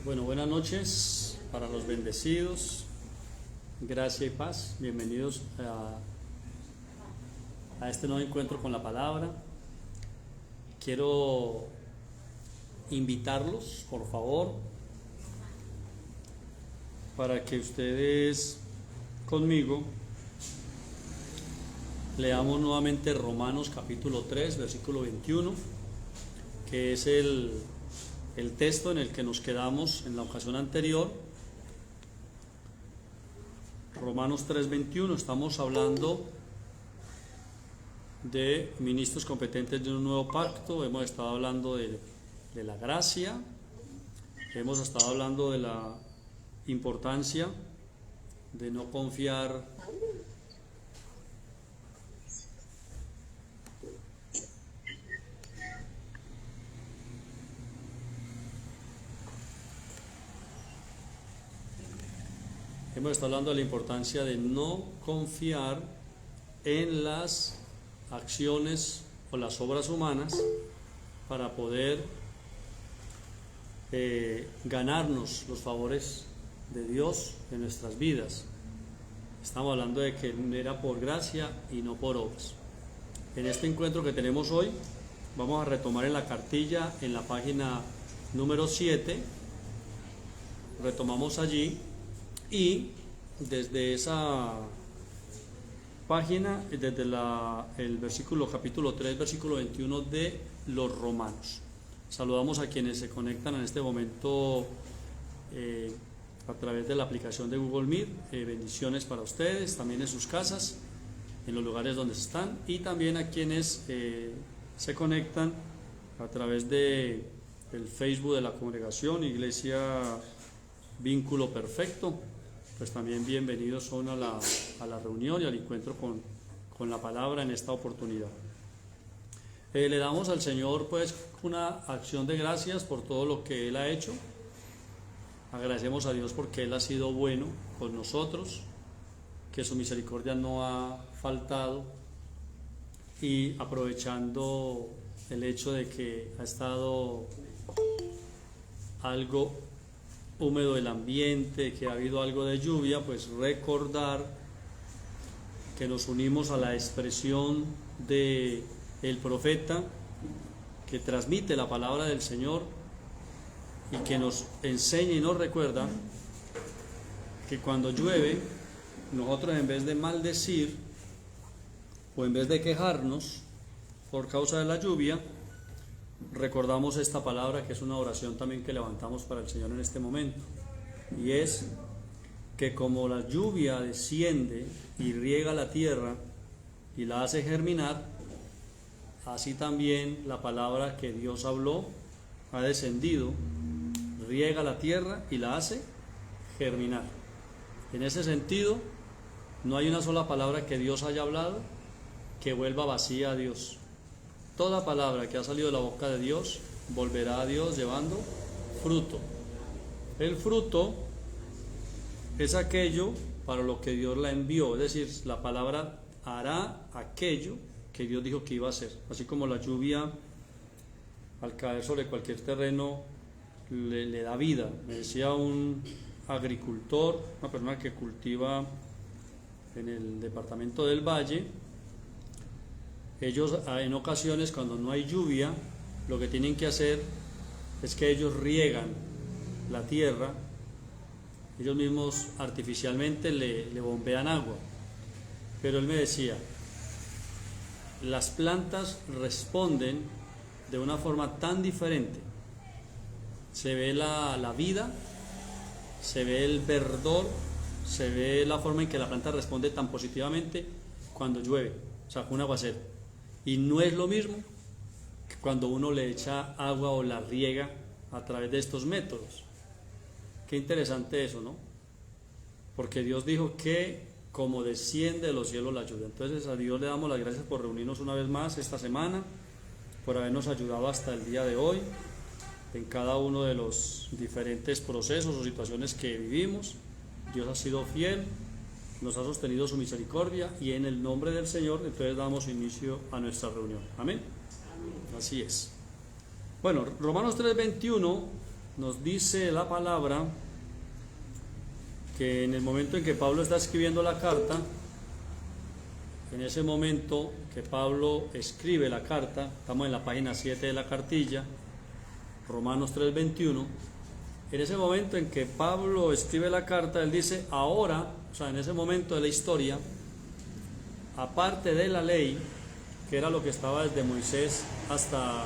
Bueno, buenas noches para los bendecidos, gracia y paz. Bienvenidos a este nuevo encuentro con la palabra. Quiero invitarlos, por favor, para que ustedes conmigo leamos nuevamente Romanos capítulo 3, versículo 21, que es el texto en el que nos quedamos en la ocasión anterior. Romanos 3:21, estamos hablando de ministros competentes de un nuevo pacto. Hemos estado hablando de la gracia, hemos estado hablando de la importancia de no confiar Hemos estado hablando de la importancia de no confiar en las acciones o las obras humanas para poder ganarnos los favores de Dios en nuestras vidas. Estamos hablando de que era por gracia y no por obras. En este encuentro que tenemos hoy, vamos a retomar en la cartilla, en la página número 7, retomamos allí. Y desde esa página, desde el versículo capítulo 3, versículo 21 de los Romanos. Saludamos a quienes se conectan en este momento a través de la aplicación de Google Meet. Bendiciones para ustedes, también en sus casas, en los lugares donde están, y también a quienes se conectan a través del Facebook de la congregación Iglesia Vínculo Perfecto. Pues también bienvenidos son a la reunión y al encuentro con la palabra en esta oportunidad. Le damos al Señor pues una acción de gracias por todo lo que Él ha hecho. Agradecemos a Dios porque Él ha sido bueno con nosotros, que su misericordia no ha faltado, y aprovechando el hecho de que ha estado algo húmedo el ambiente, que ha habido algo de lluvia, pues recordar que nos unimos a la expresión de el profeta que transmite la palabra del Señor y que nos enseña y nos recuerda que cuando llueve, nosotros en vez de maldecir o en vez de quejarnos por causa de la lluvia, recordamos esta palabra, que es una oración también que levantamos para el Señor en este momento, y es que como la lluvia desciende y riega la tierra y la hace germinar, así también la palabra que Dios habló ha descendido, riega la tierra y la hace germinar. En ese sentido, no hay una sola palabra que Dios haya hablado que vuelva vacía a Dios. Toda palabra que ha salido de la boca de Dios volverá a Dios llevando fruto. El fruto es aquello para lo que Dios la envió, es decir, la palabra hará aquello que Dios dijo que iba a hacer. Así como la lluvia al caer sobre cualquier terreno le da vida. Me decía un agricultor, una persona que cultiva en el departamento del Valle, ellos en ocasiones, cuando no hay lluvia, lo que tienen que hacer es que ellos riegan la tierra, ellos mismos artificialmente le bombean agua. Pero él me decía, las plantas responden de una forma tan diferente. Se ve la vida, se ve el verdor, se ve la forma en que la planta responde tan positivamente cuando llueve, o sea, con un aguacero. Y no es lo mismo que cuando uno le echa agua o la riega a través de estos métodos. Qué interesante eso, ¿no? Porque Dios dijo que como desciende de los cielos la lluvia. Entonces a Dios le damos las gracias por reunirnos una vez más esta semana, por habernos ayudado hasta el día de hoy en cada uno de los diferentes procesos o situaciones que vivimos. Dios ha sido fiel, nos ha sostenido su misericordia, y en el nombre del Señor entonces damos inicio a nuestra reunión. Amén. Así es. Bueno, Romanos 3:21 nos dice la palabra que en el momento en que Pablo está escribiendo la carta, en ese momento que Pablo escribe la carta, estamos en la página 7 de la cartilla, Romanos 3:21, en ese momento en que Pablo escribe la carta, él dice, ahora, o sea, en ese momento de la historia, aparte de la ley, que era lo que estaba desde Moisés hasta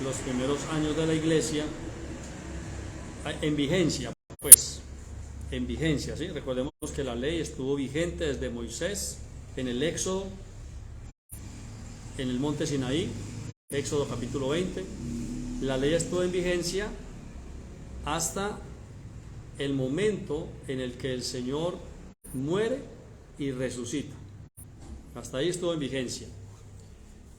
los primeros años de la iglesia, en vigencia, pues, en vigencia, ¿sí? Recordemos que la ley estuvo vigente desde Moisés, en el Éxodo, en el monte Sinaí, Éxodo capítulo 20, la ley estuvo en vigencia hasta el momento en el que el Señor muere y resucita. Hasta ahí estuvo en vigencia,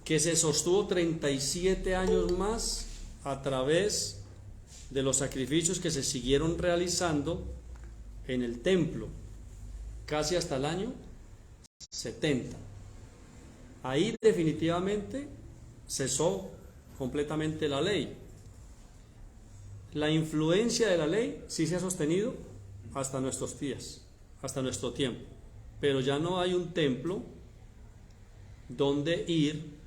que se sostuvo 37 años más a través de los sacrificios que se siguieron realizando en el templo, casi hasta el año 70. Ahí definitivamente cesó completamente la ley. La influencia de la ley sí se ha sostenido hasta nuestros días, hasta nuestro tiempo, pero ya no hay un templo donde ir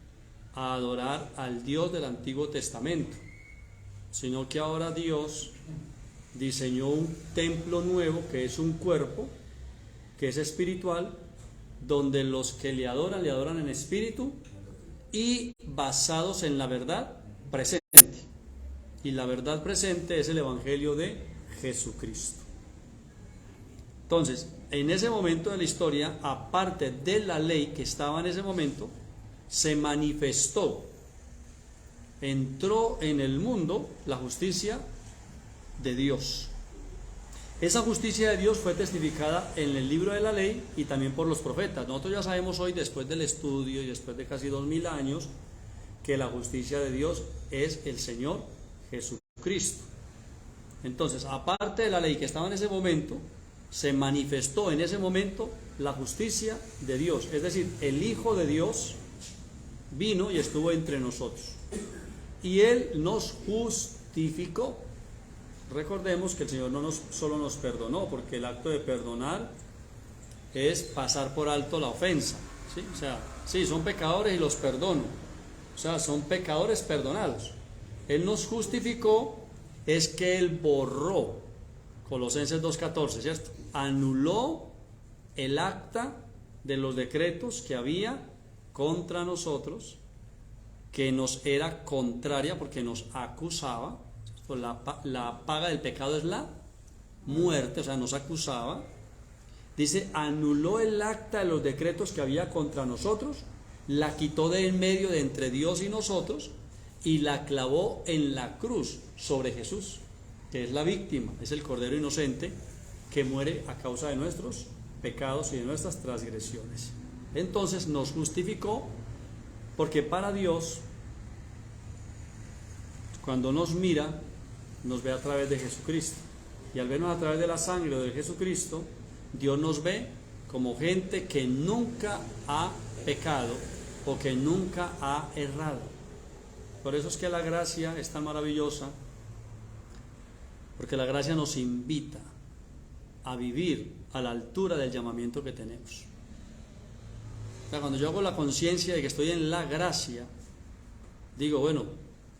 a adorar al Dios del Antiguo Testamento, sino que ahora Dios diseñó un templo nuevo que es un cuerpo, que es espiritual, donde los que le adoran en espíritu y basados en la verdad presente. Y la verdad presente es el Evangelio de Jesucristo. Entonces, en ese momento de la historia, aparte de la ley que estaba en ese momento, se manifestó, entró en el mundo la justicia de Dios. Esa justicia de Dios fue testificada en el libro de la ley y también por los profetas. Nosotros ya sabemos hoy, después del estudio y después de casi 2000 años, que la justicia de Dios es el Señor Jesucristo. Entonces, aparte de la ley que estaba en ese momento, se manifestó en ese momento la justicia de Dios. Es decir, el Hijo de Dios vino y estuvo entre nosotros. Y Él nos justificó. Recordemos que el Señor no solo nos perdonó, porque el acto de perdonar es pasar por alto la ofensa, ¿sí? O sea, sí, son pecadores y los perdono, o sea, son pecadores perdonados. Él nos justificó, es que Él borró, Colosenses 2:14, ¿cierto? Anuló el acta de los decretos que había contra nosotros, que nos era contraria porque nos acusaba. La paga del pecado es la muerte, o sea, nos acusaba. Dice, anuló el acta de los decretos que había contra nosotros, la quitó de en medio de entre Dios y nosotros y la clavó en la cruz sobre Jesús, que es la víctima, es el Cordero inocente que muere a causa de nuestros pecados y de nuestras transgresiones. Entonces nos justificó, porque para Dios, cuando nos mira, nos ve a través de Jesucristo, y al vernos a través de la sangre de Jesucristo, Dios nos ve como gente que nunca ha pecado o que nunca ha errado. Por eso es que la gracia es tan maravillosa, porque la gracia nos invita a vivir a la altura del llamamiento que tenemos. O sea, cuando yo hago la conciencia de que estoy en la gracia, digo, bueno,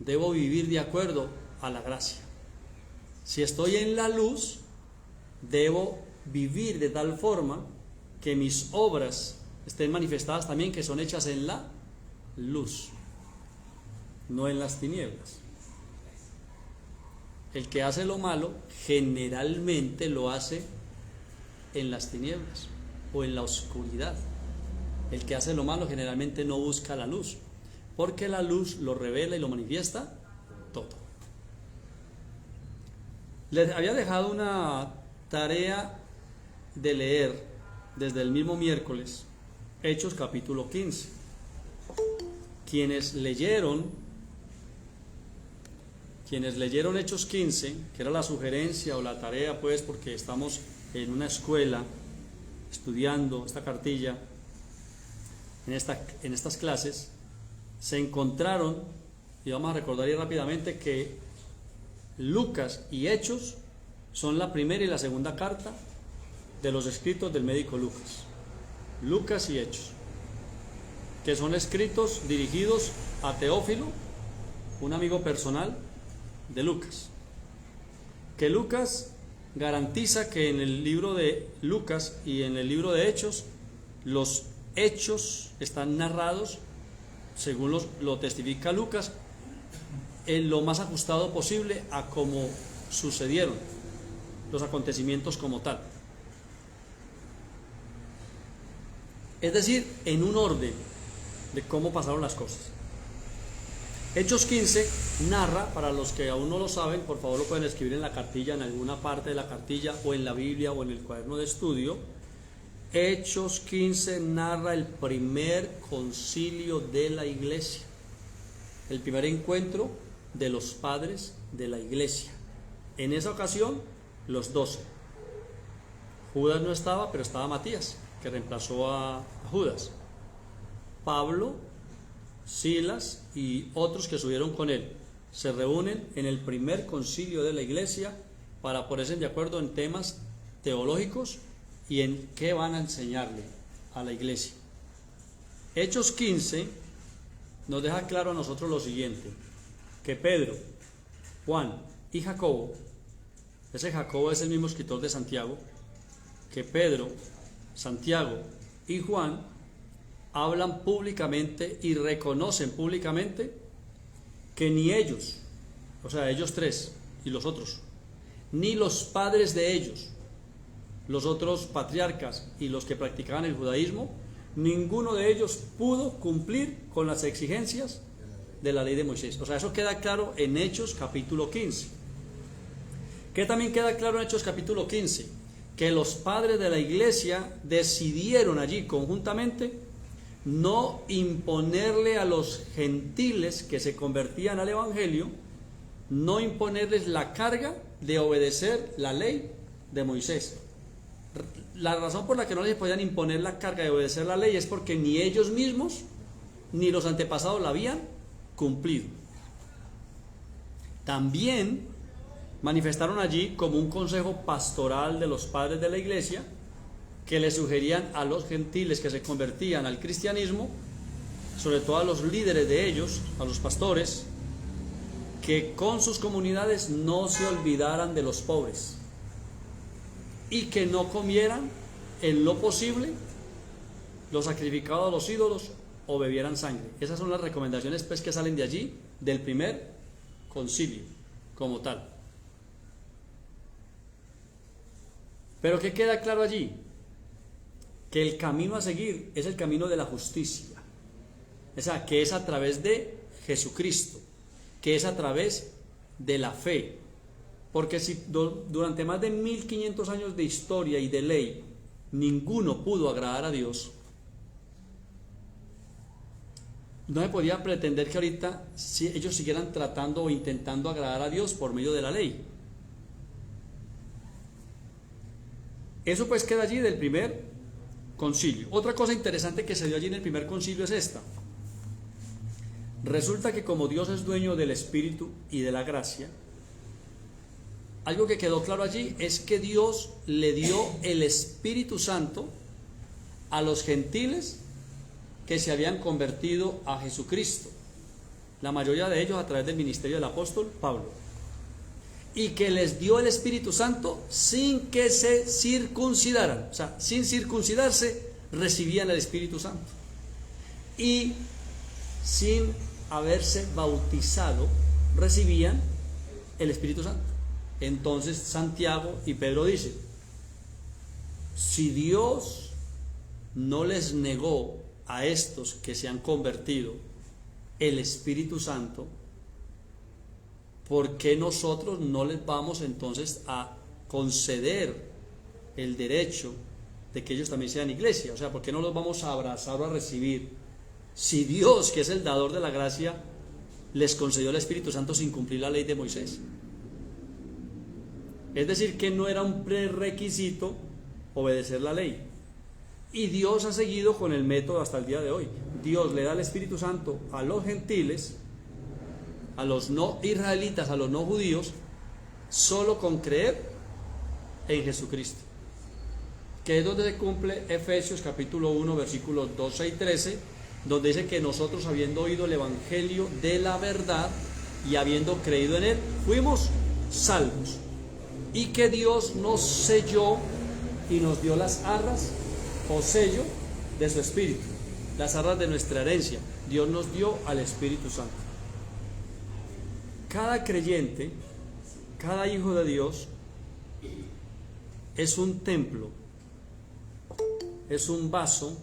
debo vivir de acuerdo a la gracia. Si estoy en la luz, debo vivir de tal forma que mis obras estén manifestadas también, que son hechas en la luz, no en las tinieblas. El que hace lo malo generalmente lo hace en las tinieblas o en la oscuridad. El que hace lo malo generalmente no busca la luz, porque la luz lo revela y lo manifiesta todo. Les había dejado una tarea de leer desde el mismo miércoles, Hechos capítulo 15. Quienes leyeron Hechos 15, que era la sugerencia o la tarea, pues, porque estamos en una escuela estudiando esta cartilla, en estas clases, se encontraron, y vamos a recordar ahí rápidamente, que Lucas y Hechos son la primera y la segunda carta de los escritos del médico Lucas. Lucas y Hechos, que son escritos dirigidos a Teófilo, un amigo personal de Lucas. Que Lucas garantiza que en el libro de Lucas y en el libro de Hechos, los hechos están narrados, según lo testifica Lucas, en lo más ajustado posible a cómo sucedieron los acontecimientos como tal. Es decir, en un orden de cómo pasaron las cosas. Hechos 15 narra, para los que aún no lo saben, por favor lo pueden escribir en la cartilla, en alguna parte de la cartilla, o en la Biblia, o en el cuaderno de estudio. Hechos 15 narra el primer concilio de la iglesia, el primer encuentro de los padres de la iglesia. En esa ocasión, los 12. Judas no estaba, pero estaba Matías, que reemplazó a Judas. Pablo, Silas y otros que subieron con él se reúnen en el primer concilio de la iglesia para ponerse de acuerdo en temas teológicos y en qué van a enseñarle a la iglesia. Hechos 15 nos deja claro a nosotros lo siguiente: que Pedro, Juan y Jacobo, ese Jacobo es el mismo escritor de Santiago, que Pedro, Santiago y Juan hablan públicamente y reconocen públicamente que ni ellos, o sea, ellos tres y los otros, ni los padres de ellos, los otros patriarcas y los que practicaban el judaísmo, ninguno de ellos pudo cumplir con las exigencias de la ley de Moisés. O sea, eso queda claro en Hechos capítulo 15. ¿Qué también queda claro en Hechos capítulo 15? Que los padres de la iglesia decidieron allí conjuntamente no imponerle a los gentiles que se convertían al evangelio, no imponerles la carga de obedecer la ley de Moisés. La razón por la que no les podían imponer la carga de obedecer la ley es porque ni ellos mismos ni los antepasados la habían cumplido. También manifestaron allí como un consejo pastoral de los padres de la iglesia, que le sugerían a los gentiles que se convertían al cristianismo, sobre todo a los líderes de ellos, a los pastores, que con sus comunidades no se olvidaran de los pobres y que no comieran en lo posible lo sacrificado a los ídolos o bebieran sangre. Esas son las recomendaciones pues que salen de allí, del primer concilio como tal. Pero ¿qué queda claro allí? Que el camino a seguir es el camino de la justicia, o sea, que es a través de Jesucristo, que es a través de la fe, porque si durante más de 1500 años de historia y de ley ninguno pudo agradar a Dios, no se podía pretender que ahorita si ellos siguieran tratando o intentando agradar a Dios por medio de la ley. Eso pues queda allí del primer concilio. Otra cosa interesante que se dio allí en el primer concilio es esta. Resulta que como Dios es dueño del Espíritu y de la gracia, algo que quedó claro allí es que Dios le dio el Espíritu Santo a los gentiles que se habían convertido a Jesucristo, la mayoría de ellos a través del ministerio del apóstol Pablo, y que les dio el Espíritu Santo sin que se circuncidaran, o sea, sin circuncidarse recibían el Espíritu Santo, y sin haberse bautizado recibían el Espíritu Santo. Entonces Santiago y Pedro dicen: si Dios no les negó a estos que se han convertido el Espíritu Santo, ¿por qué nosotros no les vamos entonces a conceder el derecho de que ellos también sean iglesia? O sea, ¿por qué no los vamos a abrazar o a recibir si Dios, que es el dador de la gracia, les concedió el Espíritu Santo sin cumplir la ley de Moisés? Es decir, que no era un prerequisito obedecer la ley. Y Dios ha seguido con el método hasta el día de hoy. Dios le da el Espíritu Santo a los gentiles, a los no israelitas, a los no judíos, solo con creer en Jesucristo, que es donde se cumple Efesios capítulo 1 versículos 12 y 13, donde dice que nosotros, habiendo oído el evangelio de la verdad y habiendo creído en él, fuimos salvos, y que Dios nos selló y nos dio las arras o sello de su espíritu, las arras de nuestra herencia. Dios nos dio al Espíritu Santo. Cada creyente, cada hijo de Dios es un templo, es un vaso.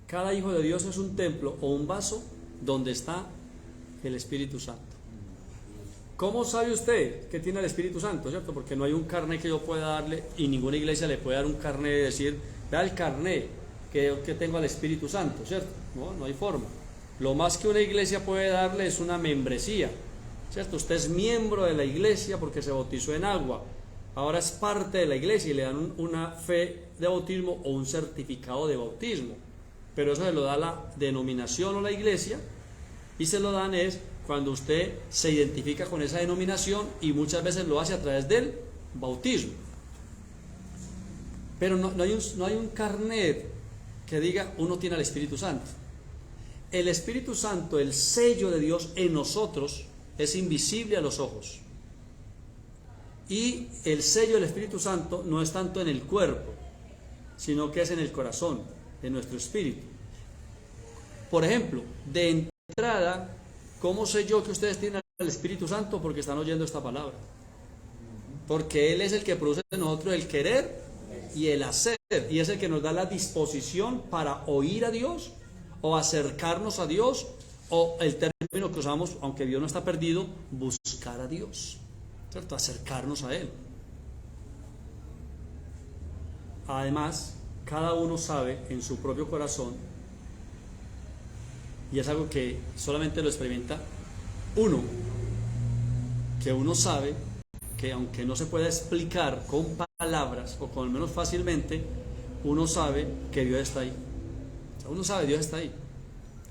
Cada hijo de Dios es un templo o un vaso donde está el Espíritu Santo. ¿Cómo sabe usted que tiene el Espíritu Santo? ¿Cierto? Porque no hay un carnet que yo pueda darle, y ninguna iglesia le puede dar un carnet y decir, vea el carnet que tengo al Espíritu Santo, ¿cierto? No hay forma. Lo más que una iglesia puede darle es una membresía, ¿cierto? Usted es miembro de la iglesia porque se bautizó en agua, ahora es parte de la iglesia y le dan una fe de bautismo o un certificado de bautismo, pero eso se lo da la denominación o la iglesia, y se lo dan es cuando usted se identifica con esa denominación, y muchas veces lo hace a través del bautismo. Pero no hay un carnet que diga uno tiene el Espíritu Santo. El Espíritu Santo, el sello de Dios en nosotros, es invisible a los ojos. Y el sello del Espíritu Santo no es tanto en el cuerpo, sino que es en el corazón, en nuestro espíritu. Por ejemplo, de entrada, ¿cómo sé yo que ustedes tienen el Espíritu Santo? Porque están oyendo esta palabra. Porque Él es el que produce en nosotros el querer y el hacer, y es el que nos da la disposición para oír a Dios o acercarnos a Dios, o el término que usamos, aunque Dios no está perdido, buscar a Dios, ¿cierto? Acercarnos a Él. Además, cada uno sabe en su propio corazón, y es algo que solamente lo experimenta uno, que uno sabe que aunque no se pueda explicar con palabras o con al menos fácilmente, uno sabe que Dios está ahí. O sea, uno sabe Dios está ahí.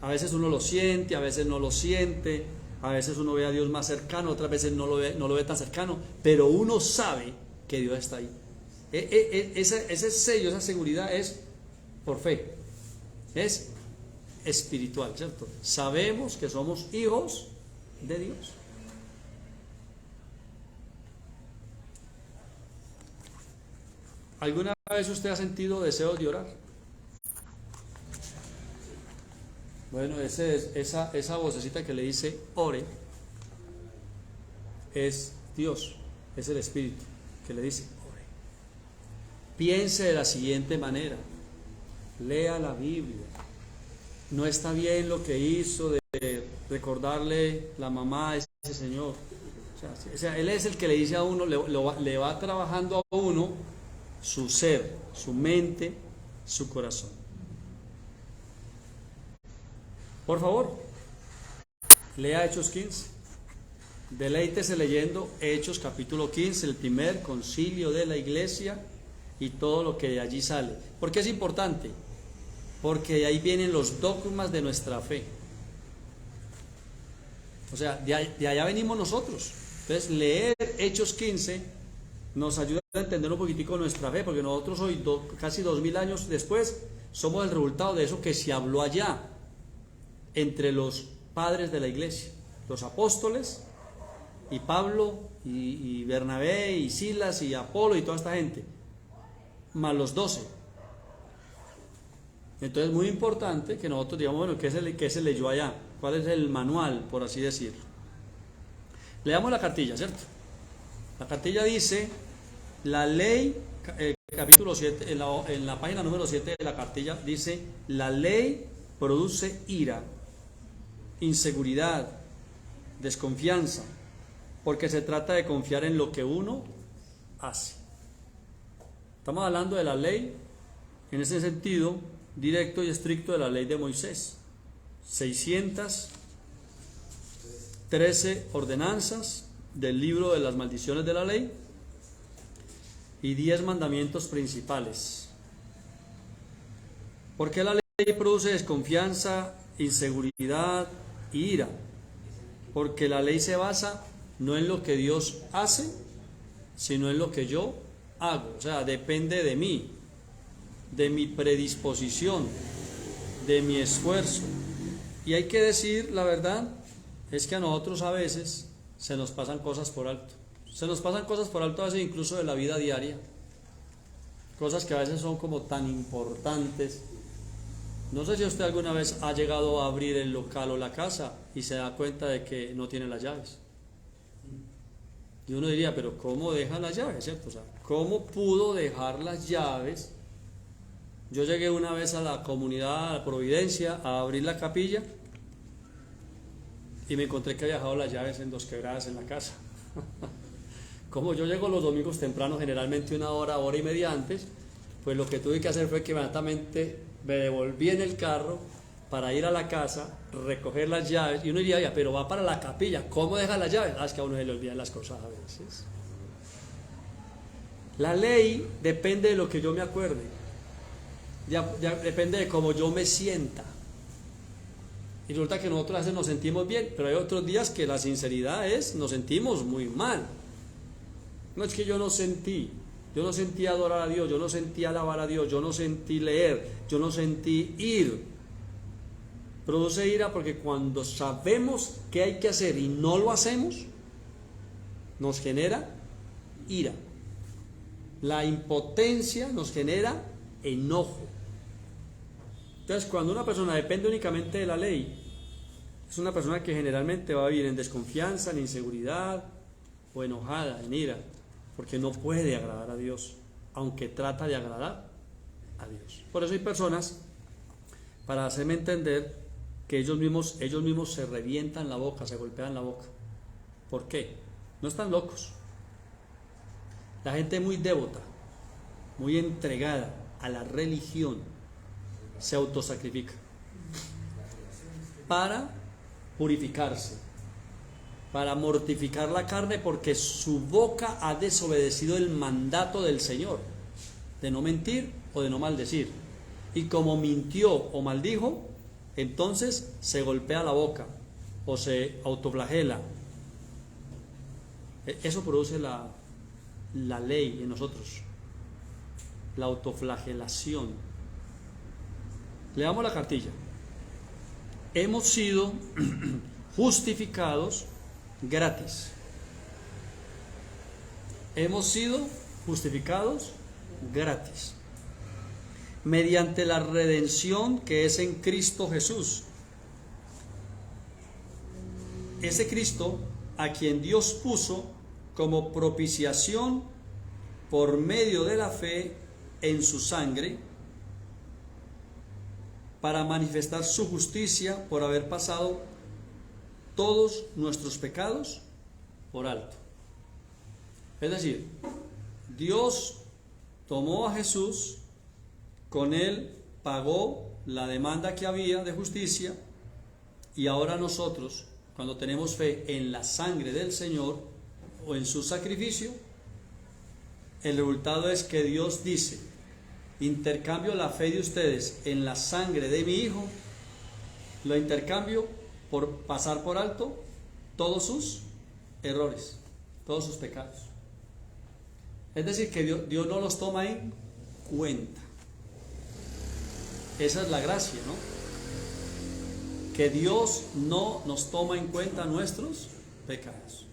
A veces uno lo siente, a veces no lo siente, a veces uno ve a Dios más cercano, otras veces no lo ve tan cercano, pero uno sabe que Dios está ahí. Ese sello, esa seguridad es por fe, es espiritual, ¿cierto? Sabemos que somos hijos de Dios. ¿Alguna vez usted ha sentido deseos de orar? Bueno, esa vocecita que le dice ore es Dios, es el Espíritu que le dice ore. Piense de la siguiente manera: lea la Biblia. No está bien lo que hizo de recordarle la mamá a ese señor. O sea, Él es el que le dice a uno, le va trabajando a uno su ser, su mente, su corazón. Por favor, lea Hechos 15. Deleítese leyendo Hechos capítulo 15, el primer concilio de la iglesia y todo lo que de allí sale. ¿Por qué es importante? Porque de ahí vienen los dogmas de nuestra fe. O sea, de allá venimos nosotros. Entonces, leer Hechos 15 nos ayuda a entender un poquitico nuestra fe, porque nosotros hoy, casi 2000 años después, somos el resultado de eso que se habló allá, entre los padres de la iglesia, los apóstoles, y Pablo, y Bernabé, y Silas, y Apolo, y toda esta gente, más los 12. Entonces es muy importante que nosotros digamos, bueno, ¿qué se leyó allá? ¿Cuál es el manual, por así decirlo? Leamos la cartilla, ¿cierto? La cartilla dice, la ley, capítulo 7, en la página número 7 de la cartilla, dice, la ley produce ira, inseguridad, desconfianza, porque se trata de confiar en lo que uno hace. Estamos hablando de la ley en ese sentido directo y estricto de la ley de Moisés. 613 ordenanzas del libro de las maldiciones de la ley y 10 mandamientos principales. ¿Por qué la ley produce desconfianza, inseguridad y ira? porque la ley se basa no en lo que Dios hace, sino en lo que yo hago. O sea, depende de mí, de mi predisposición, de mi esfuerzo. Y hay que decir la verdad, es que a nosotros a veces se nos pasan cosas por alto. Se nos pasan cosas por alto a veces incluso de la vida diaria. Cosas que a veces son como tan importantes. No sé si usted alguna vez ha llegado a abrir el local o la casa y se da cuenta de que no tiene las llaves. Y uno diría, pero ¿cómo deja las llaves? ¿Cierto? O sea, ¿cómo pudo dejar las llaves? Yo llegué una vez a la comunidad, a Providencia, a abrir la capilla y me encontré que había dejado las llaves en 2 quebradas en la casa. Como yo llego los domingos temprano, generalmente 1 hora, hora y media antes, pues lo que tuve que hacer fue que inmediatamente me devolví en el carro para ir a la casa, recoger las llaves, y uno diría, pero va para la capilla, ¿cómo deja las llaves? Es que a uno se le olvidan las cosas a veces. La ley depende de lo que yo me acuerde, ya depende de cómo yo me sienta. Y resulta que nosotros a veces nos sentimos bien, pero hay otros días que la sinceridad es, nos sentimos muy mal. No es que yo no sentí adorar a Dios, yo no sentí alabar a Dios, yo no sentí leer, yo no sentí ir. Produce ira porque cuando sabemos qué hay que hacer y no lo hacemos, nos genera ira. La impotencia nos genera enojo. Entonces, cuando una persona depende únicamente de la ley, es una persona que generalmente va a vivir en desconfianza, en inseguridad o enojada, en ira, porque no puede agradar a Dios, aunque trata de agradar a Dios. Por eso hay personas, para hacerme entender, que ellos mismos se revientan la boca, se golpean la boca. ¿Por qué? No están locos. La gente muy devota, muy entregada a la religión, se autosacrifica para purificarse, para mortificar la carne, porque su boca ha desobedecido el mandato del Señor de no mentir o de no maldecir, y como mintió o maldijo, entonces se golpea la boca o se autoflagela. Eso produce la ley en nosotros, la autoflagelación. Leamos la cartilla. Hemos sido justificados gratis. Hemos sido justificados gratis, mediante la redención que es en Cristo Jesús. Ese Cristo a quien Dios puso como propiciación por medio de la fe en su sangre, para manifestar su justicia por haber pasado todos nuestros pecados por alto. Es decir, Dios tomó a Jesús, con él pagó la demanda que había de justicia, y ahora nosotros, cuando tenemos fe en la sangre del Señor o en su sacrificio, el resultado es que Dios dice: intercambio la fe de ustedes en la sangre de mi Hijo, lo intercambio por pasar por alto todos sus errores, todos sus pecados. Es decir, que Dios no los toma en cuenta. Esa es la gracia, ¿no? Que Dios no nos toma en cuenta nuestros pecados.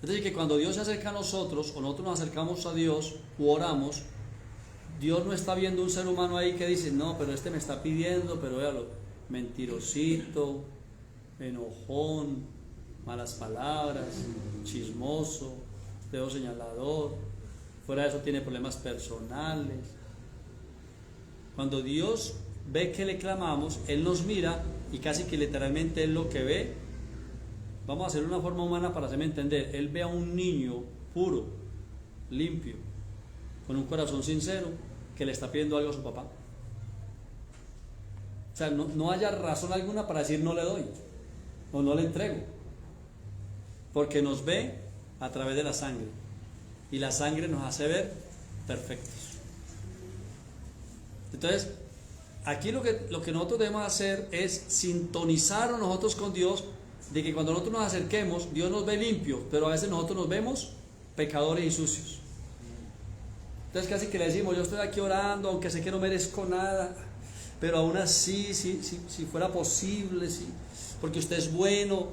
Es decir, que cuando Dios se acerca a nosotros, o nosotros nos acercamos a Dios u oramos, Dios no está viendo un ser humano ahí que dice: no, pero este me está pidiendo, pero véalo, mentirosito, enojón, malas palabras, chismoso, dedo señalador, fuera de eso tiene problemas personales. Cuando Dios ve que le clamamos, Él nos mira y casi que literalmente Él lo que ve, vamos a hacerlo de una forma humana para hacerme entender, Él ve a un niño puro, limpio, con un corazón sincero, que le está pidiendo algo a su papá. O sea, no haya razón alguna para decir no le doy o no le entrego, porque nos ve a través de la sangre, y la sangre nos hace ver perfectos. Entonces, aquí lo que nosotros debemos hacer es sintonizar nosotros con Dios de que cuando nosotros nos acerquemos, Dios nos ve limpios, pero a veces nosotros nos vemos pecadores y sucios. Entonces casi que le decimos, yo estoy aquí orando, aunque sé que no merezco nada, pero aún así, si fuera posible, sí, porque usted es bueno,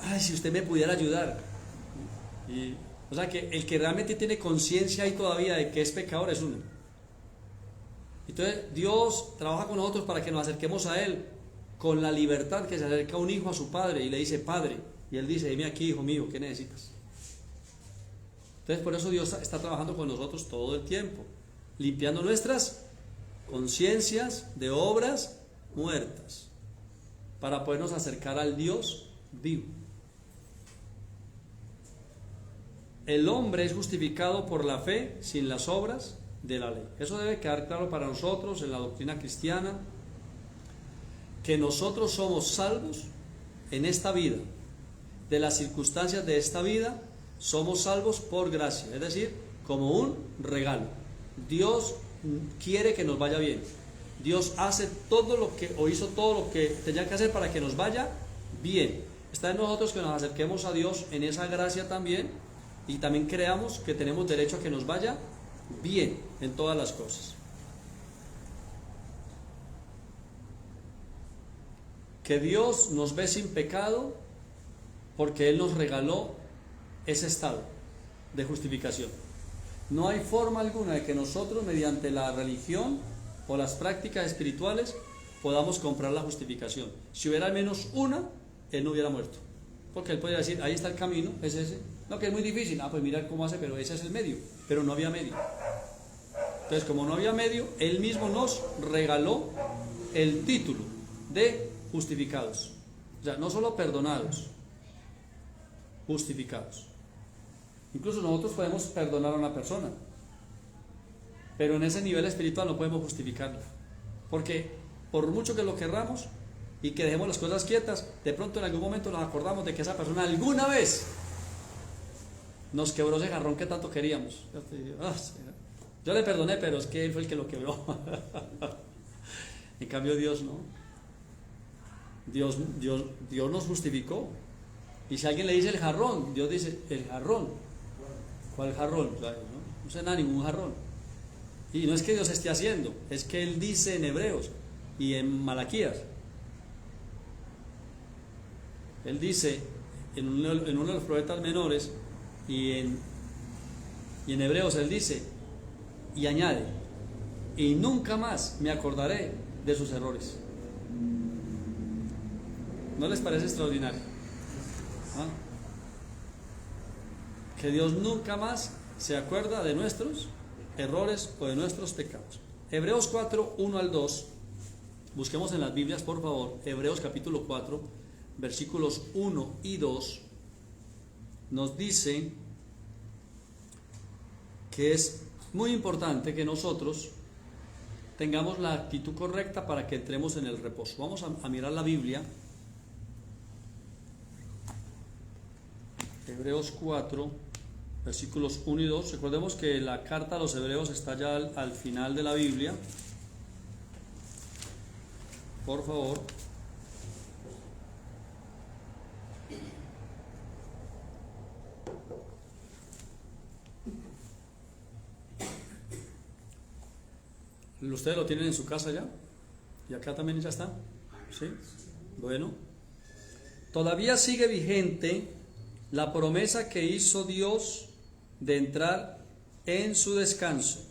ay, si usted me pudiera ayudar. O sea que el que realmente tiene conciencia ahí todavía de que es pecador es uno. Entonces Dios trabaja con nosotros para que nos acerquemos a Él con la libertad que se acerca un hijo a su padre y le dice Padre, y Él dice, dime aquí, hijo mío, ¿qué necesitas? Entonces por eso Dios está trabajando con nosotros todo el tiempo, limpiando nuestras conciencias de obras muertas para podernos acercar al Dios vivo. El hombre es justificado por la fe sin las obras de la ley. Eso debe quedar claro para nosotros en la doctrina cristiana, que nosotros somos salvos en esta vida, de las circunstancias de esta vida, somos salvos por gracia, es decir, como un regalo. Dios quiere que nos vaya bien. Dios hace todo lo que, o hizo todo lo que tenía que hacer para que nos vaya bien. Está en nosotros que nos acerquemos a Dios en esa gracia también, y también creamos que tenemos derecho a que nos vaya bien en todas las cosas. Que Dios nos ve sin pecado porque Él nos regaló ese estado de justificación. No hay forma alguna de que nosotros, mediante la religión o las prácticas espirituales, podamos comprar la justificación. Si hubiera al menos una, Él no hubiera muerto, porque Él podría decir, ahí está el camino, es ese. No, que es muy difícil, pues mira cómo hace, pero ese es el medio. Pero no había medio. Entonces, como no había medio, Él mismo nos regaló el título de justificados. O sea, no solo perdonados, justificados. Incluso nosotros podemos perdonar a una persona, pero en ese nivel espiritual no podemos justificarla, porque por mucho que lo querramos y que dejemos las cosas quietas, de pronto en algún momento nos acordamos de que esa persona alguna vez nos quebró ese jarrón que tanto queríamos. Yo le perdoné, pero es que él fue el que lo quebró. En cambio Dios no. Dios nos justificó. Y si alguien le dice el jarrón, Dios dice el jarrón. ¿Cuál jarrón? No se da ningún jarrón. Y no es que Dios esté haciendo, es que Él dice en Hebreos y en Malaquías. Él dice en uno de los profetas menores y en Hebreos Él dice y añade, y nunca más me acordaré de sus errores. ¿No les parece extraordinario? ¿Ah? Que Dios nunca más se acuerda de nuestros errores o de nuestros pecados. Hebreos 4, 1 al 2. Busquemos en las Biblias, por favor. Hebreos capítulo 4, versículos 1 y 2. Nos dice que es muy importante que nosotros tengamos la actitud correcta para que entremos en el reposo. Vamos a mirar la Biblia. Hebreos 4, versículos 1 y 2. Recordemos que la carta a los Hebreos está ya al final de la Biblia. Por favor. ¿Ustedes lo tienen en su casa ya? ¿Y acá también ya está? ¿Sí? Bueno. Todavía sigue vigente la promesa que hizo Dios de entrar en su descanso.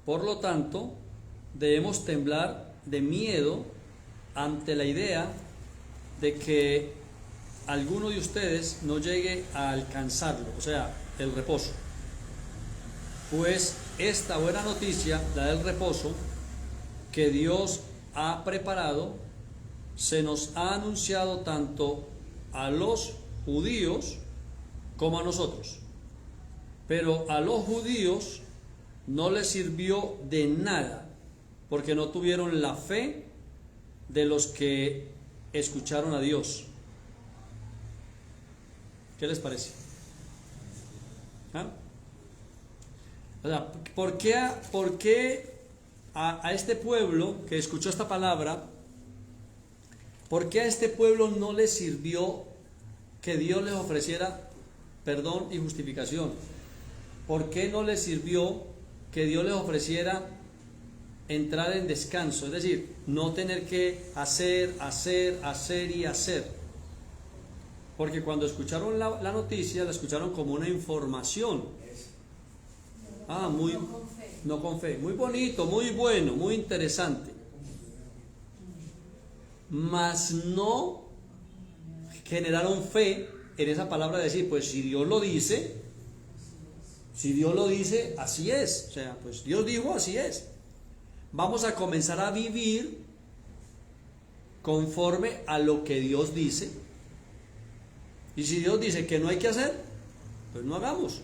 Por lo tanto, debemos temblar de miedo ante la idea de que alguno de ustedes no llegue a alcanzarlo, o sea, el reposo. Pues esta buena noticia, la del reposo, que Dios ha preparado, se nos ha anunciado tanto a los judíos como a nosotros. Pero a los judíos no les sirvió de nada, porque no tuvieron la fe de los que escucharon a Dios. ¿Qué les parece? ¿Ah? O sea, ¿por qué a este pueblo que escuchó esta palabra ¿Por qué a este pueblo no les sirvió que Dios les ofreciera perdón y justificación? ¿Por qué no les sirvió que Dios les ofreciera entrar en descanso? Es decir, no tener que hacer y hacer. Porque cuando escucharon la noticia, la escucharon como una información. No con fe. Muy bonito, muy bueno, muy interesante. Mas no generaron fe en esa palabra de decir, pues si Dios lo dice, así es. O sea, pues Dios dijo, así es. Vamos a comenzar a vivir conforme a lo que Dios dice. Y si Dios dice que no hay que hacer, pues no hagamos.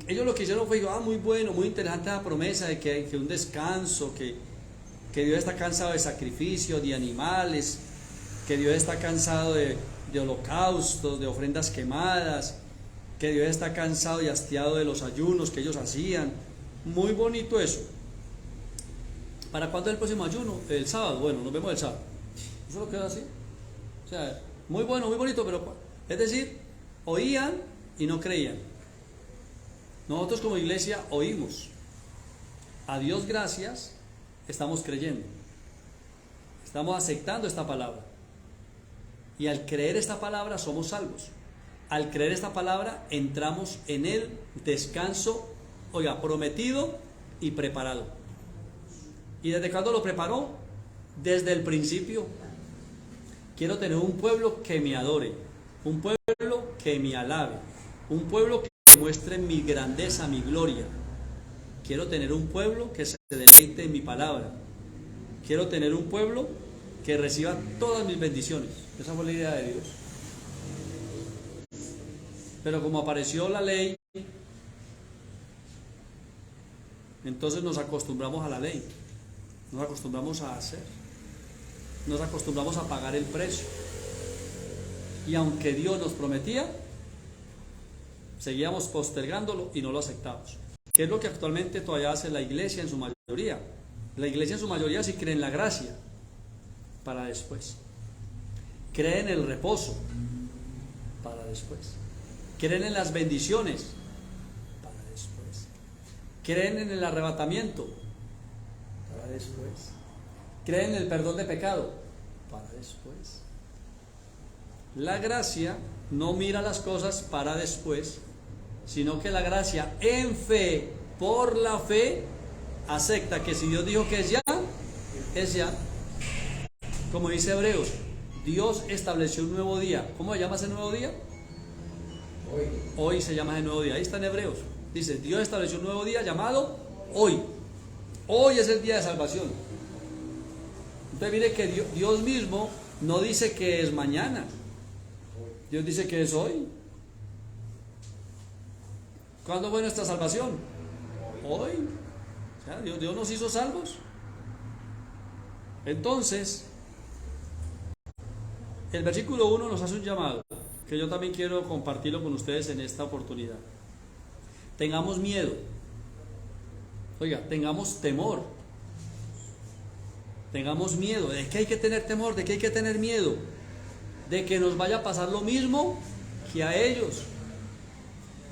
Ellos lo que hicieron fue, muy bueno, muy interesante la promesa de que un descanso, que Dios está cansado de sacrificios, de animales, que Dios está cansado de holocaustos, de ofrendas quemadas, que Dios está cansado y hastiado de los ayunos que ellos hacían. Muy bonito eso. ¿Para cuándo es el próximo ayuno? El sábado. Bueno, nos vemos el sábado. Eso lo queda así. O sea, muy bueno, muy bonito, pero es decir, oían y no creían. Nosotros como iglesia oímos. A Dios gracias, estamos creyendo. Estamos aceptando esta palabra. Y al creer esta palabra somos salvos. Al creer esta palabra entramos en el descanso, prometido y preparado. ¿Y desde cuándo lo preparó? Desde el principio. Quiero tener un pueblo que me adore, un pueblo que me alabe, un pueblo que muestre mi grandeza, mi gloria. Quiero tener un pueblo que se deleite en mi palabra. Quiero tener un pueblo que reciba todas mis bendiciones. Esa fue la idea de Dios. Pero como apareció la ley, entonces nos acostumbramos a la ley, nos acostumbramos a hacer, nos acostumbramos a pagar el precio. Y aunque Dios nos prometía, seguíamos postergándolo y no lo aceptamos. ¿Qué es lo que actualmente todavía hace la iglesia en su mayoría? La iglesia en su mayoría sí cree en la gracia para después. Cree en el reposo para después. Creen en las bendiciones para después. Creen en el arrebatamiento para después. Creen en el perdón de pecado para después. La gracia no mira las cosas para después, sino que la gracia en fe, por la fe, acepta que si Dios dijo que es ya, es ya. Como dice Hebreos, Dios estableció un nuevo día. ¿Cómo se llama ese nuevo día? Hoy se llama el nuevo día. Ahí está en Hebreos. Dice, Dios estableció un nuevo día llamado hoy. Hoy es el día de salvación. Entonces mire que Dios mismo no dice que es mañana. Dios dice que es hoy. ¿Cuándo fue nuestra salvación? Hoy. O sea, Dios nos hizo salvos. Entonces, el versículo 1 nos hace un llamado, que yo también quiero compartirlo con ustedes en esta oportunidad. Tengamos miedo. Tengamos temor. Tengamos miedo. ¿De qué hay que tener temor? ¿De qué hay que tener miedo? De que nos vaya a pasar lo mismo que a ellos,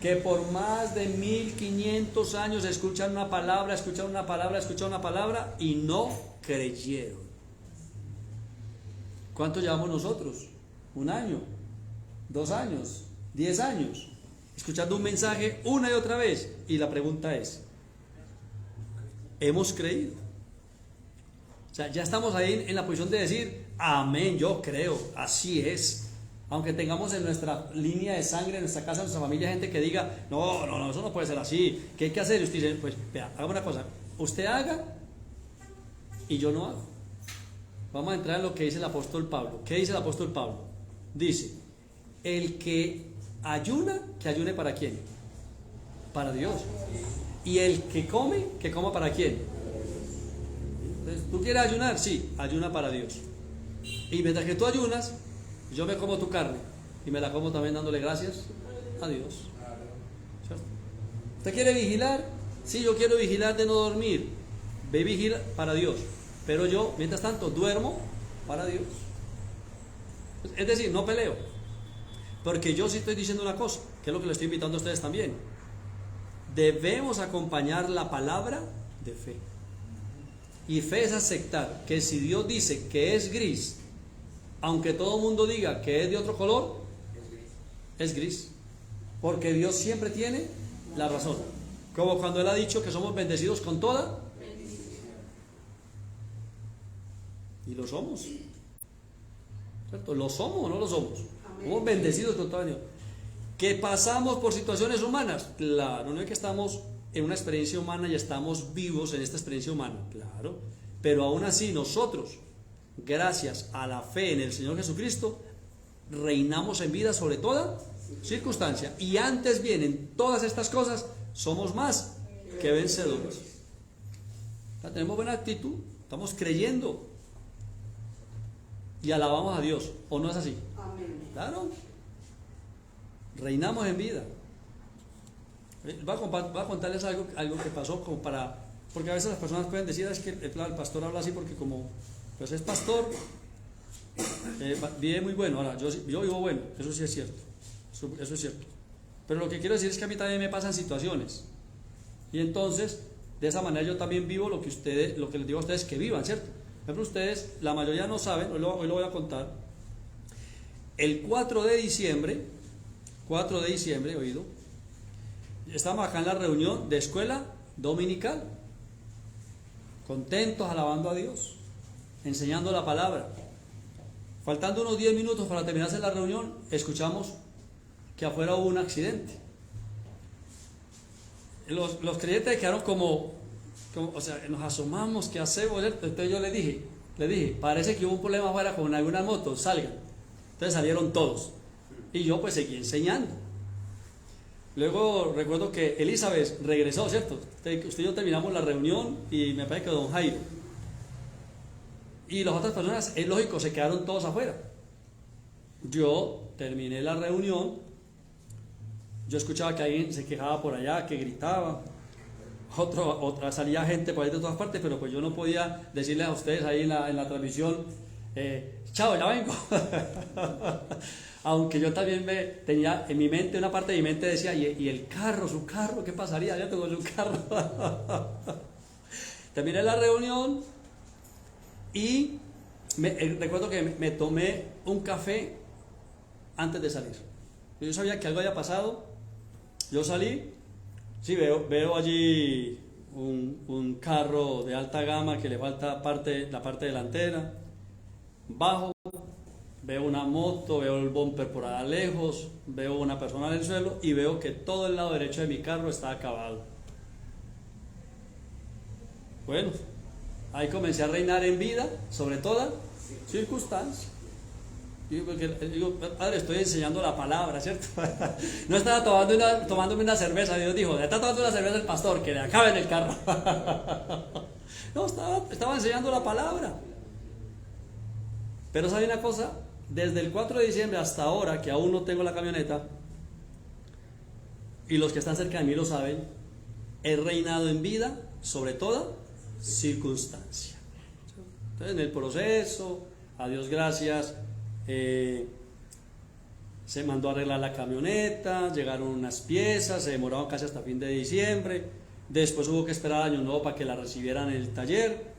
que por más de 1500 años escuchan una palabra y no creyeron. ¿Cuánto llevamos nosotros? 1 año, 2 años, 10 años, escuchando un mensaje una y otra vez. Y la pregunta es, ¿hemos creído? O sea, ya estamos ahí en la posición de decir, amén, yo creo, así es. Aunque tengamos en nuestra línea de sangre, en nuestra casa, en nuestra familia, gente que diga, no, eso no puede ser así, ¿qué hay que hacer? Y usted dice, pues, vea, haga una cosa, usted haga y yo no hago. Vamos a entrar en lo que dice el apóstol Pablo. ¿Qué dice el apóstol Pablo? Dice, el que ayuna, que ayune ¿para quién? Para Dios. Y el que coma ¿para quién? Entonces, ¿tú quieres ayunar? Sí, ayuna para Dios. Y mientras que tú ayunas, yo me como tu carne y me la como también dándole gracias a Dios. ¿Cierto? ¿Usted quiere vigilar? Sí, yo quiero vigilar de no dormir. Ve y vigila para Dios. Pero yo, mientras tanto, duermo para Dios. Es decir, no peleo, porque yo sí estoy diciendo una cosa, que es lo que le estoy invitando a ustedes también. Debemos acompañar la palabra de fe. Y fe es aceptar que si Dios dice que es gris, aunque todo el mundo diga que es de otro color, es gris. Porque Dios siempre tiene la razón. Como cuando Él ha dicho que somos bendecidos con toda. Y lo somos. ¿Cierto? ¿Lo somos o no lo somos? Somos bendecidos con toda Dios. ¿Que pasamos por situaciones humanas? Claro, no es que estamos en una experiencia humana y estamos vivos en esta experiencia humana. Claro. Pero aún así nosotros, gracias a la fe en el Señor Jesucristo, reinamos en vida sobre toda circunstancia. Y antes bien, en todas estas cosas, somos más que vencedores. Tenemos buena actitud, estamos creyendo y alabamos a Dios. ¿O no es así? Amén. Claro. Reinamos en vida. Voy a contarles algo que pasó como para... Porque a veces las personas pueden decir, es que el pastor habla así porque como pues es pastor, vive muy bueno. Ahora, yo vivo bueno, eso sí es cierto. Eso es cierto. Pero lo que quiero decir es que a mí también me pasan situaciones. Y entonces, de esa manera yo también vivo lo que les digo a ustedes que vivan, ¿cierto? Por ejemplo, ustedes, la mayoría no saben, hoy lo voy a contar. El 4 de diciembre, oído, estamos acá en la reunión de escuela dominical, contentos, alabando a Dios, enseñando la palabra. Faltando unos 10 minutos para terminarse la reunión, escuchamos que afuera hubo un accidente. Los creyentes quedaron como, o sea, nos asomamos, ¿qué hacemos? Entonces yo le dije, parece que hubo un problema afuera con algunas motos, salgan. Entonces salieron todos. Y yo pues seguí enseñando. Luego recuerdo que Elizabeth regresó, ¿cierto? Usted y yo terminamos la reunión y me parece que don Jairo. Y las otras personas, es lógico, se quedaron todos afuera. Yo terminé la reunión, yo escuchaba que alguien se quejaba por allá, que gritaba, otra salía gente por ahí de todas partes, pero pues yo no podía decirles a ustedes ahí en la transmisión, chao, ya vengo. Aunque yo también tenía en mi mente, una parte de mi mente decía, y el carro, su carro, ¿qué pasaría? Ya tengo su carro. Terminé la reunión y recuerdo que me tomé un café antes de salir. Yo sabía que algo había pasado. Yo salí, sí, veo allí un carro de alta gama que le falta la parte delantera. Bajo, veo una moto, veo el bumper por allá lejos, veo una persona en el suelo y veo que todo el lado derecho de mi carro está acabado. Bueno, ahí comencé a reinar en vida sobre toda circunstancia. Digo, padre, estoy enseñando la palabra, ¿cierto? No estaba tomándome una cerveza. Dios dijo, está tomando una cerveza el pastor, que le acabe en el carro. No, estaba enseñando la palabra. Pero ¿sabe una cosa? Desde el 4 de diciembre hasta ahora, que aún no tengo la camioneta, y los que están cerca de mí lo saben, he reinado en vida sobre toda circunstancia. Entonces, en el proceso, a Dios gracias, se mandó a arreglar la camioneta, llegaron unas piezas, se demoraron casi hasta fin de diciembre, después hubo que esperar año nuevo para que la recibieran en el taller,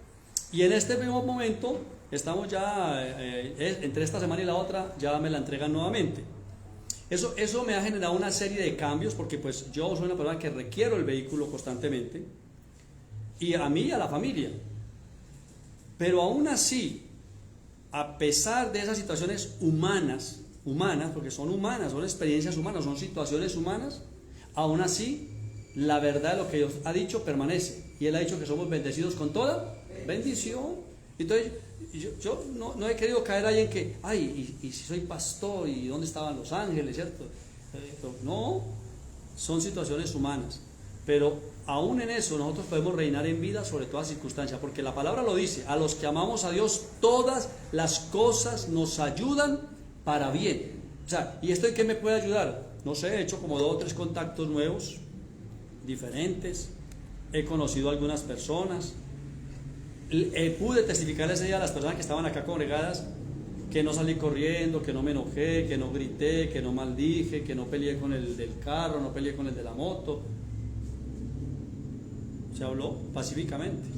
y en este mismo momento estamos ya, entre esta semana y la otra, ya me la entregan nuevamente. Eso me ha generado una serie de cambios, porque pues yo soy una persona que requiero el vehículo constantemente, y a mí y a la familia. Pero aún así, a pesar de esas situaciones humanas, porque son humanas, son experiencias humanas, son situaciones humanas, aún así, la verdad de lo que Dios ha dicho permanece. Y Él ha dicho que somos bendecidos con toda bendición. Entonces, yo no he querido caer ahí en que, y si soy pastor, ¿y dónde estaban los ángeles, cierto? No, son situaciones humanas. Pero aún en eso nosotros podemos reinar en vida sobre toda circunstancia, porque la palabra lo dice, a los que amamos a Dios todas las cosas nos ayudan para bien. O sea, ¿y esto en qué me puede ayudar? No sé, he hecho como 2 o 3 contactos nuevos, diferentes, he conocido a algunas personas, pude testificar ese día a las personas que estaban acá congregadas que no salí corriendo, que no me enojé, que no grité, que no maldije, que no peleé con el del carro, no peleé con el de la moto. Se habló pacíficamente.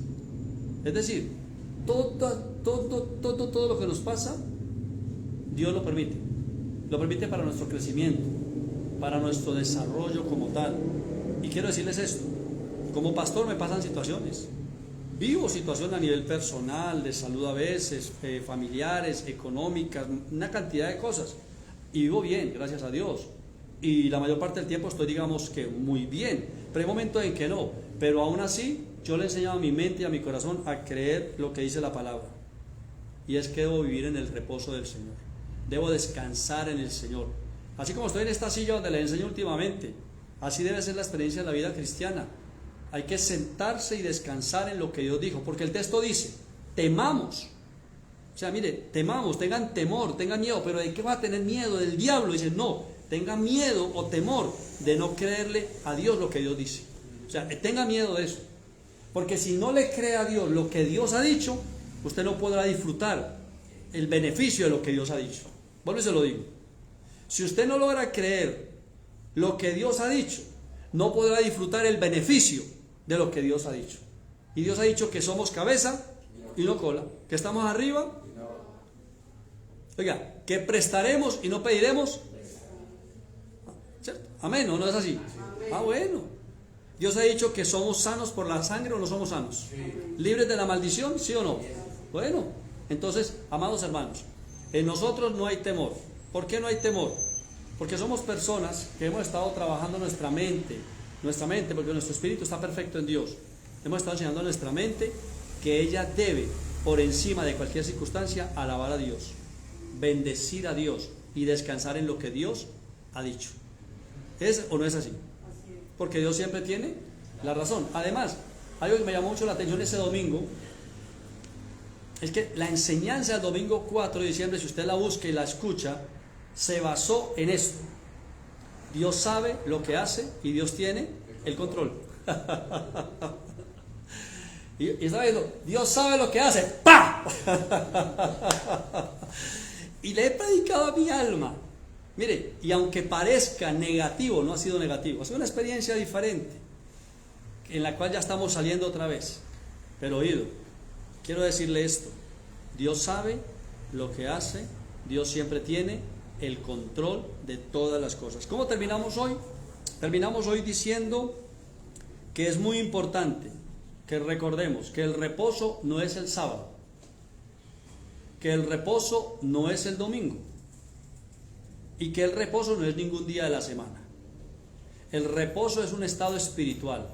Es decir, todo lo que nos pasa, Dios lo permite. Lo permite para nuestro crecimiento, para nuestro desarrollo como tal. Y quiero decirles esto, como pastor me pasan situaciones. Vivo situaciones a nivel personal, de salud a veces, familiares, económicas, una cantidad de cosas. Y vivo bien, gracias a Dios. Y la mayor parte del tiempo estoy, digamos que muy bien. Pero hay momentos en que no. Pero aún así, yo le he enseñado a mi mente y a mi corazón a creer lo que dice la palabra. Y es que debo vivir en el reposo del Señor. Debo descansar en el Señor. Así como estoy en esta silla donde le enseño últimamente. Así debe ser la experiencia de la vida cristiana. Hay que sentarse y descansar en lo que Dios dijo, porque el texto dice, temamos. O sea, mire, temamos, tengan temor, tengan miedo, pero ¿de qué va a tener miedo? Del diablo. Dice, no, tengan miedo o temor de no creerle a Dios lo que Dios dice. O sea, tenga miedo de eso. Porque si no le cree a Dios lo que Dios ha dicho, usted no podrá disfrutar el beneficio de lo que Dios ha dicho. Vuelvo y se lo digo. Si usted no logra creer lo que Dios ha dicho, no podrá disfrutar el beneficio de lo que Dios ha dicho. Y Dios ha dicho que somos cabeza y no cola, que estamos arriba. Oiga, que prestaremos y no pediremos. ¿Cierto? Amén, ¿o no es así? Ah, bueno. Dios ha dicho que somos sanos por la sangre o no somos sanos. ¿Libres de la maldición? ¿Sí o no? Bueno, entonces, amados hermanos, en nosotros no hay temor. ¿Por qué no hay temor? Porque somos personas que hemos estado trabajando nuestra mente, porque nuestro espíritu está perfecto en Dios. Hemos estado enseñando a nuestra mente que ella debe, por encima de cualquier circunstancia, alabar a Dios, bendecir a Dios y descansar en lo que Dios ha dicho. ¿Es o no es así? Porque Dios siempre tiene la razón. Además, algo que me llamó mucho la atención ese domingo es que la enseñanza del domingo 4 de diciembre, si usted la busca y la escucha, se basó en esto. Dios sabe lo que hace y Dios tiene el control. y estaba diciendo, Dios sabe lo que hace. ¡Pah! Y le he predicado a mi alma. Mire, y aunque parezca negativo, no ha sido negativo, ha sido una experiencia diferente, en la cual ya estamos saliendo otra vez. Pero oído, quiero decirle esto, Dios sabe lo que hace, Dios siempre tiene el control de todas las cosas. ¿Cómo terminamos hoy? Terminamos hoy diciendo que es muy importante que recordemos que el reposo no es el sábado, que el reposo no es el domingo, y que el reposo no es ningún día de la semana. El reposo es un estado espiritual.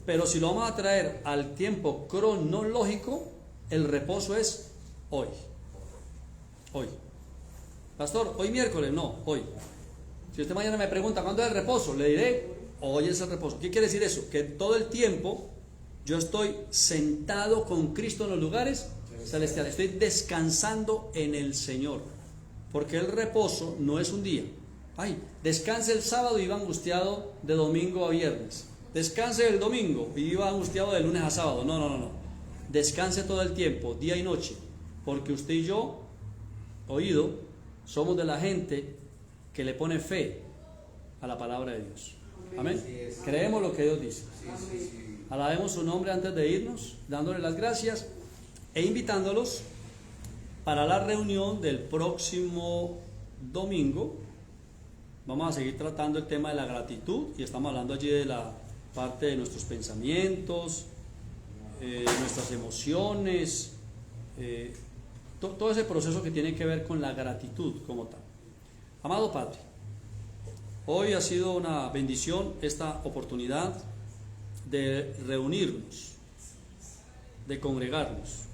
Pero si lo vamos a traer al tiempo cronológico, el reposo es hoy. Hoy. Pastor, hoy miércoles, no, hoy. Si usted mañana me pregunta ¿cuándo es el reposo? Le diré, hoy es el reposo. ¿Qué quiere decir eso? Que todo el tiempo yo estoy sentado con Cristo en los lugares celestiales. Estoy descansando en el Señor. Porque el reposo no es un día. Ay, descanse el sábado y va angustiado de domingo a viernes. Descanse el domingo y iba angustiado de lunes a sábado. No. Descanse todo el tiempo, día y noche. Porque usted y yo, oído, somos de la gente que le pone fe a la palabra de Dios. Amén. Creemos lo que Dios dice. Alabemos su nombre antes de irnos, dándole las gracias e invitándolos para la reunión del próximo domingo. Vamos a seguir tratando el tema de la gratitud y estamos hablando allí de la parte de nuestros pensamientos, nuestras emociones, todo ese proceso que tiene que ver con la gratitud como tal. Amado Padre, hoy ha sido una bendición esta oportunidad de reunirnos, de congregarnos.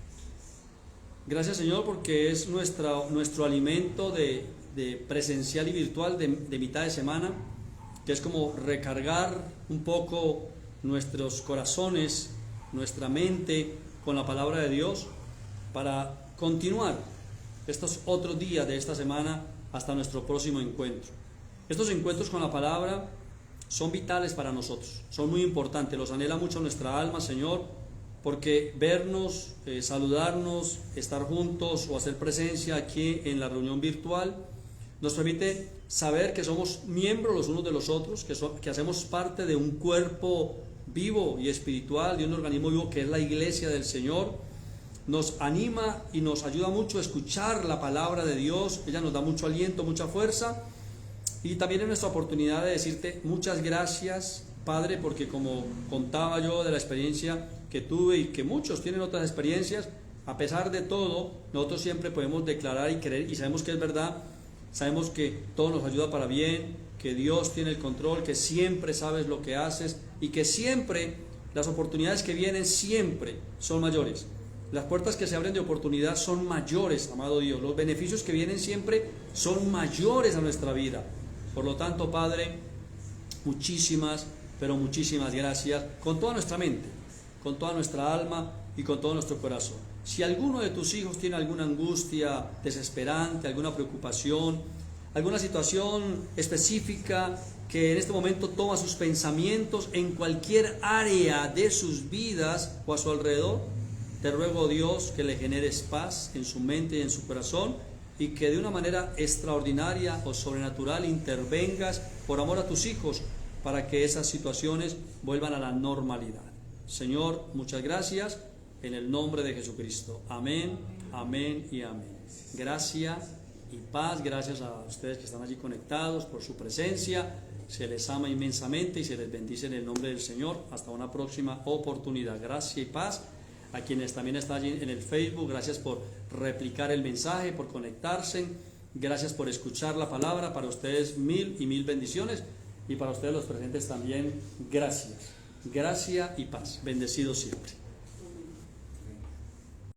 Gracias, Señor, porque es nuestro alimento de presencial y virtual de mitad de semana, que es como recargar un poco nuestros corazones, nuestra mente con la palabra de Dios para continuar estos otros días de esta semana hasta nuestro próximo encuentro. Estos encuentros con la palabra son vitales para nosotros, son muy importantes, los anhela mucho nuestra alma, Señor, porque vernos, saludarnos, estar juntos o hacer presencia aquí en la reunión virtual nos permite saber que somos miembros los unos de los otros, que hacemos parte de un cuerpo vivo y espiritual, de un organismo vivo que es la iglesia del Señor. Nos anima y nos ayuda mucho a escuchar la palabra de Dios. Ella nos da mucho aliento, mucha fuerza, y también es nuestra oportunidad de decirte muchas gracias, Padre, porque como contaba yo de la experiencia que tuve y que muchos tienen otras experiencias, a pesar de todo, nosotros siempre podemos declarar y creer, y sabemos que es verdad, sabemos que todo nos ayuda para bien, que Dios tiene el control, que siempre sabes lo que haces y que siempre las oportunidades que vienen siempre son mayores. Las puertas que se abren de oportunidad son mayores, amado Dios. Los beneficios que vienen siempre son mayores a nuestra vida. Por lo tanto, Padre, muchísimas, pero muchísimas gracias con toda nuestra mente, con toda nuestra alma y con todo nuestro corazón. Si alguno de tus hijos tiene alguna angustia desesperante, alguna preocupación, alguna situación específica que en este momento toma sus pensamientos en cualquier área de sus vidas o a su alrededor, te ruego, Dios, que le generes paz en su mente y en su corazón, y que de una manera extraordinaria o sobrenatural intervengas por amor a tus hijos para que esas situaciones vuelvan a la normalidad. Señor, muchas gracias en el nombre de Jesucristo. Amén, amén y amén. Gracias y paz. Gracias a ustedes que están allí conectados por su presencia. Se les ama inmensamente y se les bendice en el nombre del Señor. Hasta una próxima oportunidad. Gracias y paz. A quienes también están allí en el Facebook, gracias por replicar el mensaje, por conectarse, gracias por escuchar la palabra. Para ustedes mil y mil bendiciones, y para ustedes los presentes también gracias. Gracia y paz. Bendecidos siempre.